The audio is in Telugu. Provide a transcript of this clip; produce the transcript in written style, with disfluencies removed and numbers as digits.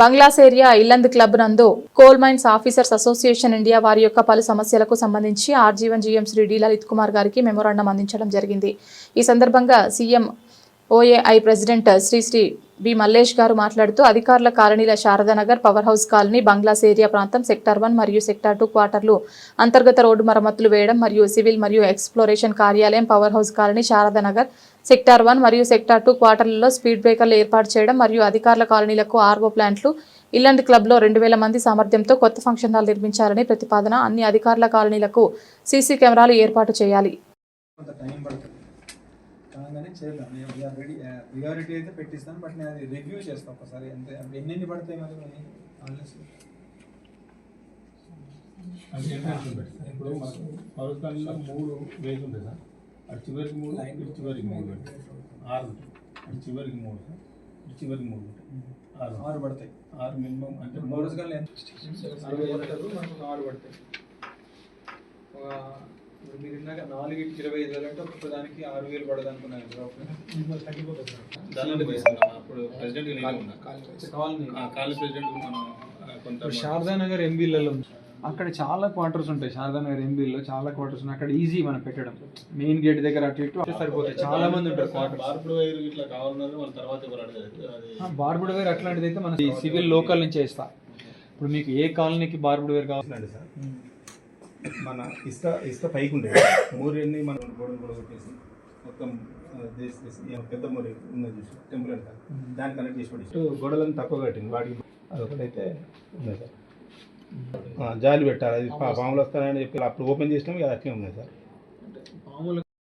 బంగ్లాస్ ఏరియా ఇల్లంద్ క్లబ్ నందు coal mines officers association India వారి యొక్క పలు సమస్యలకు సంబంధించి RG one GM Shri D Lalith Kumar గారికి మెమోరాండం అందించడం జరిగింది. ఈ సందర్భంగా CM OAI president Shri B Mallesh గారు మాట్లాడుతూ అధికారుల కాలనీల Sharadanagar, power house colony, bungalows area ప్రాంతం, సెక్టార్ 1 మరియు సెక్టార్ 2 క్వార్టర్లు అంతర్గత రోడ్డు మరమ్మతులు వేయడం మరియు సివిల్ మరియు ఎక్స్ప్లోరేషన్ కార్యాలయం, power house colony, Sharada Nagar, sector 1 మరియు సెక్టార్ 2 క్వార్టర్లలో స్పీడ్ బ్రేకర్లు ఏర్పాటు చేయడం మరియు అధికారుల కాలనీలకు ఆర్ఓ ప్లాంట్లు, ఇల్లంద్ క్లబ్లో 2000 మంది సామర్థ్యంతో కొత్త ఫంక్షన్ హాల్ నిర్మించాలని ప్రతిపాదన. అన్ని అధికారుల కాలనీలకు సీసీ కెమెరాలు ఏర్పాటు చేయాలి. కాగానే చేద్దాం. నేను రెడీ ప్రియారిటీ అయితే పెట్టిస్తాను, బట్ నేను అది రివ్యూ చేస్తాను ఒకసారి. అంతే ఎన్ని పడతాయి మరి అది ఇప్పుడు మనకు పౌరకాలంలో 3 వేలు ఉంటుంది సార్. అటు చివరికి 3, ఇటు చివరికి 3, 6 ఉంటాయి. అటు చివరికి 3 సార్, ఇటు చివరికి 3 ఉంటాయి. 6 పడతాయి. 6 మినిమం అంటే 3 రోజులు ఎంత 60 పడతారు, మనకు 6 పడతాయి. మీరు ఇందాక 4-25 అంటే ఒక్కొక్క దానికి 6,000 పడదు అనుకున్నారు. అప్పుడు ప్రెసిడెంట్ కాలనీ ప్రెసిడెంట్ మనం కొంత శారదానగర్ ఎంబీలలో అక్కడ చాలా క్వార్టర్స్ ఉంటాయి. శారదానగర్ ఎంబీలో చాలా క్వార్టర్స్ ఉన్నాయి. అక్కడ ఈజీ మనం పెట్టడం. మెయిన్ గేట్ దగ్గర అటు ఇటు సరిపోతాయి. చాలా మంది ఉంటారు క్వార్టర్స్. బార్బుడ్ వైర్ ఇట్లా కావాలన్నారు, మన తర్వాత ఎవరు అడగలేదు. బార్బుడ్ వైర్ అట్లాంటిది అయితే మన సివిల్ లోకల్ నుంచి వేస్తా. ఇప్పుడు మీకు ఏ కాలనీకి బార్బుడ్ వైర్ కావాలండి సార్? మన ఇసుక పైకి ఉండేది 3 మనం గోడలు కొట్టేసి మొత్తం పెద్ద మూరి ఉన్నది చూసి టెంపుల్ అంట దాన్ని కనెక్ట్ చేసి పడి గోడలను తక్కువ కట్టింది వాడికి. అదొకటైతే ఉన్నాయి సార్. జాలి పెట్టాలి, అది పాములు వస్తాయని చెప్పి అప్పుడు ఓపెన్ చేసినాం, అది అట్లే ఉన్నాయి సార్.